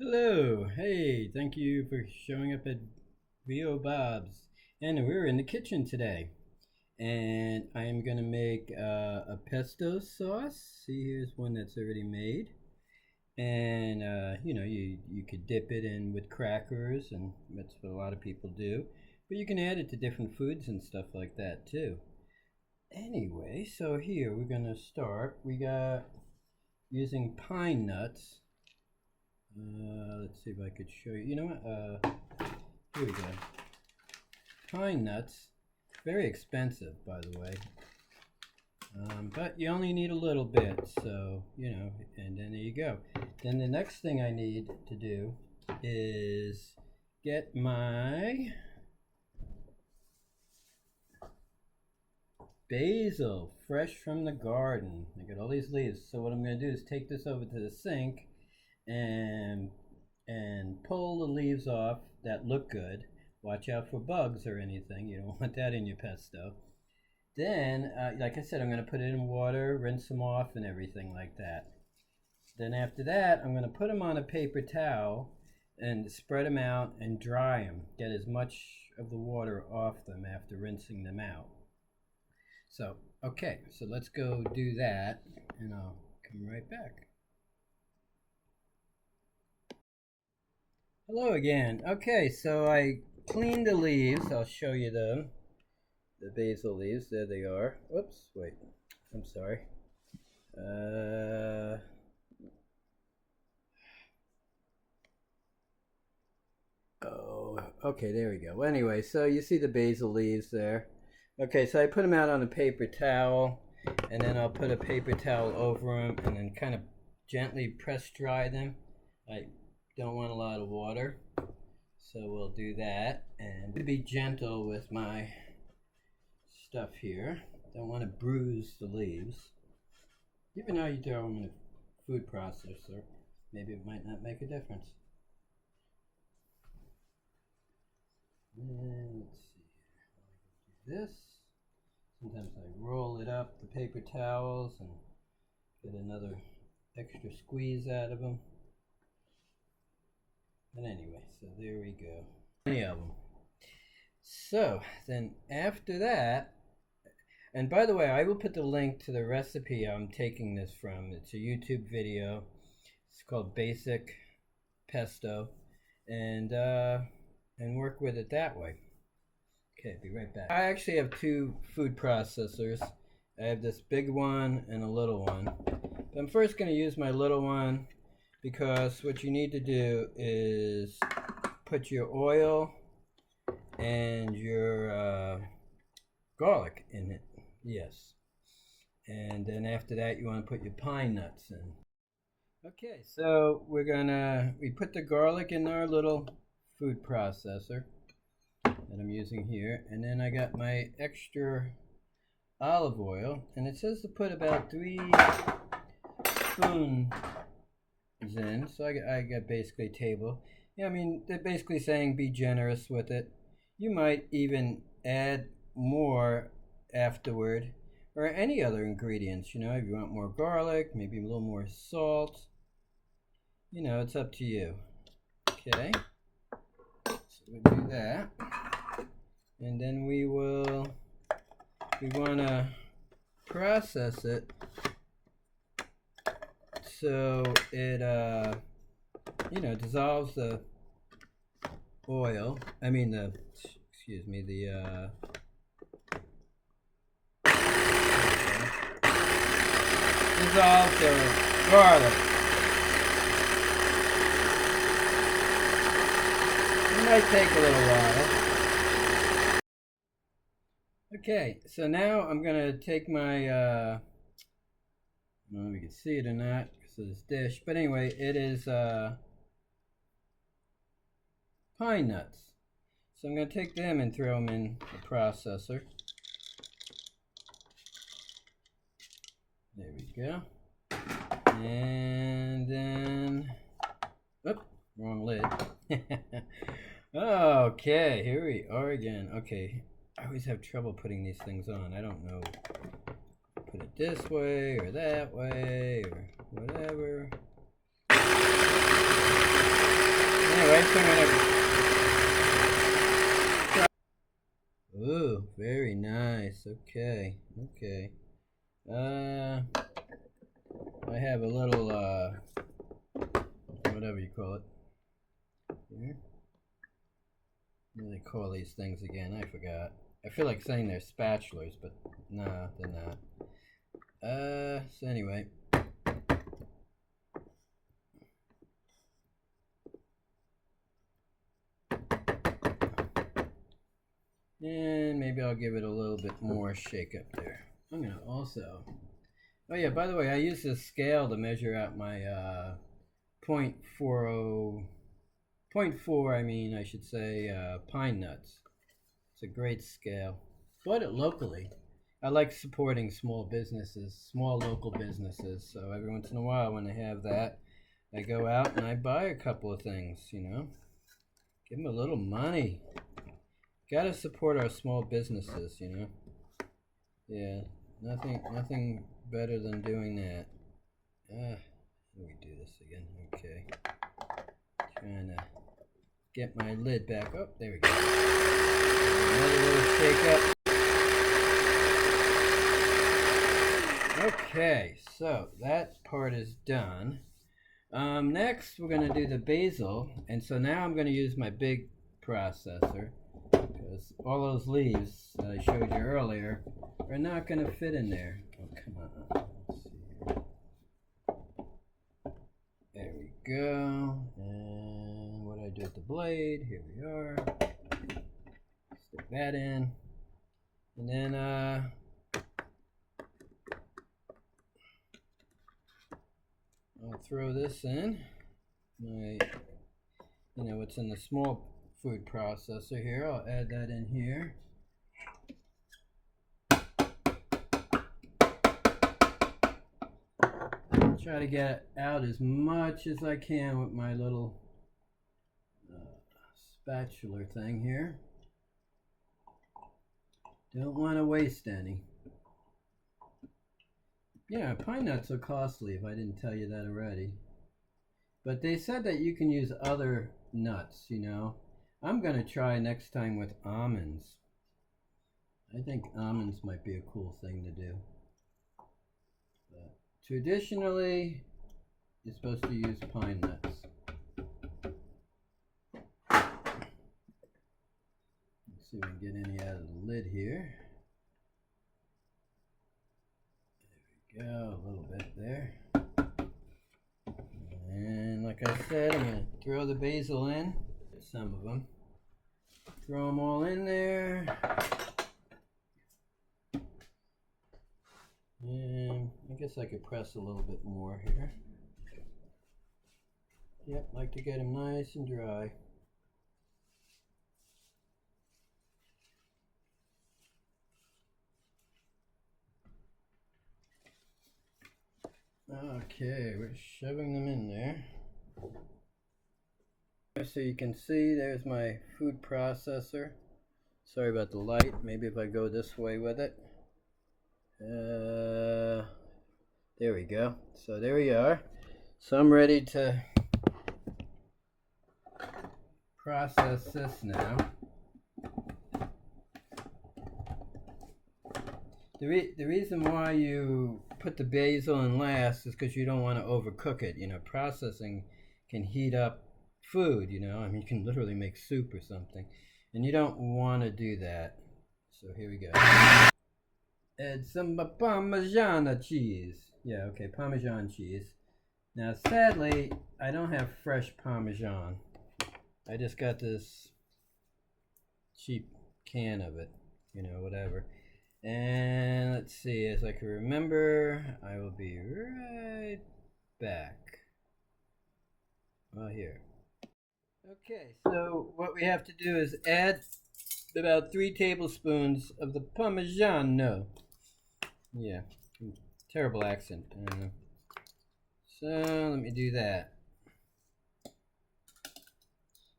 Hello, hey, thank you for showing up at VO Bob's. And we're in the kitchen today. And I am going to make a pesto sauce. See, here's one that's already made. And, you could dip it in with crackers, and that's what a lot of people do. But you can add it to different foods and stuff like that, too. Anyway, so here we're going to start. We got using pine nuts. Let's see if I could show you. You know what? Here we go. Pine nuts. Very expensive, by the way. But you only need a little bit, so, and then there you go. Then the next thing I need to do is get my basil, fresh from the garden. I got all these leaves. So what I'm going to do is take this over to the sink and pull the leaves off that look good. Watch out for bugs or anything. You don't want that in your pesto. Then, like I said, I'm going to put it in water, rinse them off and everything like that. Then after that, I'm going to put them on a paper towel and spread them out and dry them. Get as much of the water off them after rinsing them out. So, okay, so let's go do that and I'll come right back. Hello again. Okay, so I cleaned the leaves. I'll show you them. The basil leaves. There they are. Whoops, wait. I'm sorry. Oh, okay, there we go. Well, anyway, so you see the basil leaves there. Okay, so I put them out on a paper towel, and then I'll put a paper towel over them, and then kind of gently press dry them. I don't want a lot of water, so we'll do that. And to be gentle with my stuff here, don't want to bruise the leaves. Even though you throw them in a food processor, maybe it might not make a difference. And let's see, do this. Sometimes I roll it up, the paper towels, and get another extra squeeze out of them. But anyway, so there we go. Many of them. So then after that, and by the way, I will put the link to the recipe I'm taking this from. It's a YouTube video. It's called Basic Pesto, and work with it that way. Okay, be right back. I actually have two food processors. I have this big one and a little one. But I'm first going to use my little one, because what you need to do is put your oil and your garlic in it. Yes. And then after that, you want to put your pine nuts in. Okay, so we put the garlic in our little food processor that I'm using here. And then I got my extra olive oil, and it says to put about 3 spoons in, so I got basically a table. Yeah, I mean, they're basically saying be generous with it. You might even add more afterward, or any other ingredients, if you want more garlic, maybe a little more salt. It's up to you. Okay, so we do that, and then we want to process it so it dissolves the oil. Dissolves the garlic. It might take a little while. Okay, so now I'm gonna take my I don't know if you can see it or not because of this dish, but anyway, it is pine nuts. So I'm going to take them and throw them in the processor. There we go. And then, wrong lid. Okay, here we are again. Okay, I always have trouble putting these things on. I don't know. Put it this way or that way or whatever. Ooh, very nice. Okay, okay. I have a little whatever you call it. Here. What do they call these things again? I forgot. I feel like saying they're spatulas, but nah, they're not. So anyway. And maybe I'll give it a little bit more shake up there. I'm gonna also, oh yeah, by the way, I use this scale to measure out my 0.40, 0.4, I should say, pine nuts. It's a great scale. Bought it locally. I like supporting small businesses, small local businesses. So every once in a while when I have that, I go out and I buy a couple of things, you know. Give them a little money. Gotta support our small businesses, you know. Yeah, nothing better than doing that. Let me do this again. Okay. Trying to get my lid back up. There we go. Another little shake up. Okay, so that part is done. Next, we're going to do the basil. And so now I'm going to use my big processor. Because all those leaves that I showed you earlier are not going to fit in there. Oh, come on. Let's see here. There we go. And what do I do with the blade? Here we are. Stick that in. And then, I'll throw this in. What's in the small food processor here. I'll add that in here. Try to get out as much as I can with my little spatula thing here. Don't want to waste any. Yeah, pine nuts are costly if I didn't tell you that already. But they said that you can use other nuts, you know. I'm going to try next time with almonds. I think almonds might be a cool thing to do. But traditionally, you're supposed to use pine nuts. Let's see if we can get any out of the lid here. There we go, a little bit there. And like I said, I'm going to throw the basil in, some of them. Throw them all in there. And I guess I could press a little bit more here. Yep, like to get them nice and dry. Okay, we're shoving them in there. So you can see there's my food processor. Sorry about the light. Maybe if I go this way with it. There we go. So there we are. So I'm ready to process this now. The reason why you put the basil in last is because you don't want to overcook it. You know, processing can heat up food, you know. I mean, you can literally make soup or something. And you don't want to do that. So here we go. Add some Parmesan cheese. Yeah, okay, Parmesan cheese. Now, sadly, I don't have fresh Parmesan. I just got this cheap can of it, you know, whatever. And let's see, as I can remember, I will be right back. Oh, here. Okay, so what we have to do is add about 3 tablespoons of the Parmigiano. Yeah, terrible accent. So let me do that.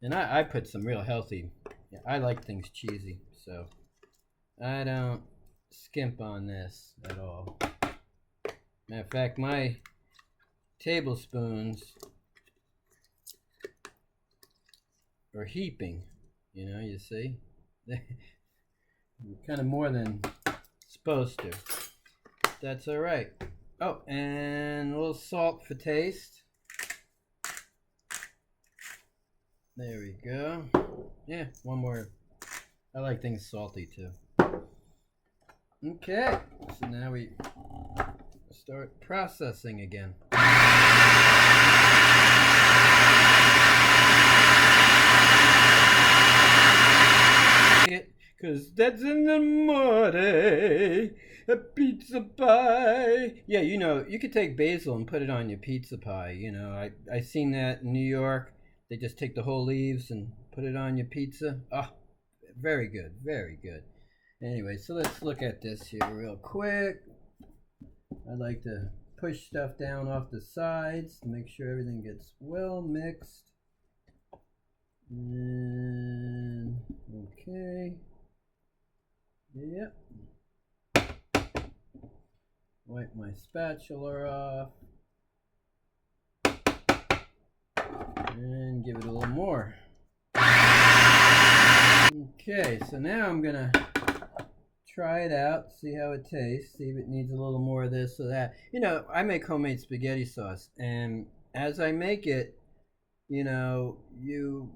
And I put some real healthy, I like things cheesy, so I don't skimp on this at all. Matter of fact, my tablespoons or heaping. You see? Kind of more than supposed to. That's all right. Oh, and a little salt for taste. There we go. Yeah, one more. I like things salty too. Okay, so now we start processing again. Cause that's in the morning, a pizza pie. Yeah, you could take basil and put it on your pizza pie. I seen that in New York. They just take the whole leaves and put it on your pizza. Oh, very good, very good. Anyway, so let's look at this here real quick. I like to push stuff down off the sides to make sure everything gets well mixed. And okay. Yep. Wipe my spatula off. And give it a little more. Okay, so now I'm gonna try it out, see how it tastes, see if it needs a little more of this or that. I make homemade spaghetti sauce, and as I make it, you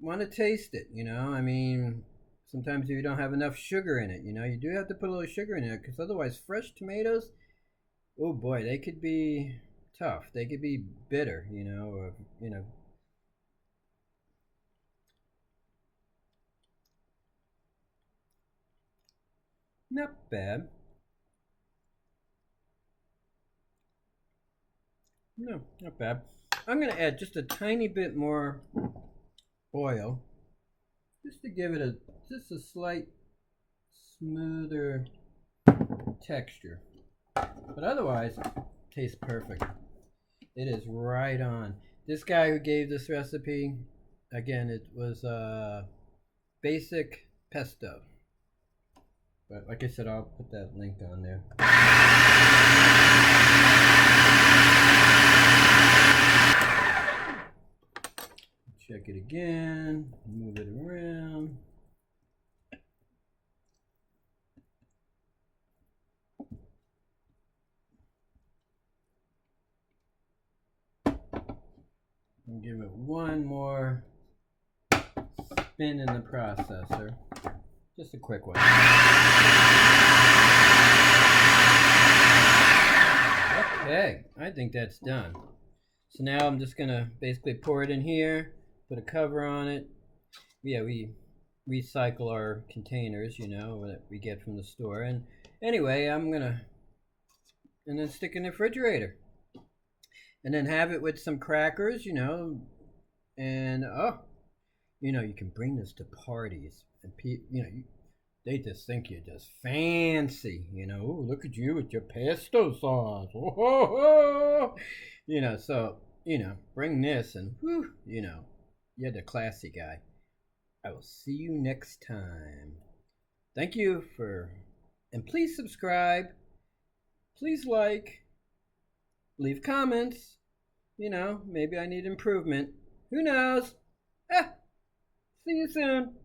want to taste it, I mean, sometimes if you don't have enough sugar in it, you do have to put a little sugar in it, because otherwise fresh tomatoes, oh boy, they could be tough. They could be bitter, or, Not bad. No, not bad. I'm going to add just a tiny bit more oil, just to give it just a slight smoother texture. But otherwise, it tastes perfect. It is right on. This guy who gave this recipe, again, it was basic pesto. But like I said, I'll put that link on there. Check it again, move it around. And give it one more spin in the processor. Just a quick one. Okay, I think that's done. So now I'm just gonna basically pour it in here, put a cover on it. Yeah, we recycle our containers, that we get from the store. And anyway, and then stick in the refrigerator. And then have it with some crackers, and you can bring this to parties, and they just think you're just fancy, Oh, look at you with your pesto sauce, so bring this, and you're the classy guy. I will see you next time. Thank you and please subscribe, please like, leave comments. Maybe I need improvement. Who knows? See you soon.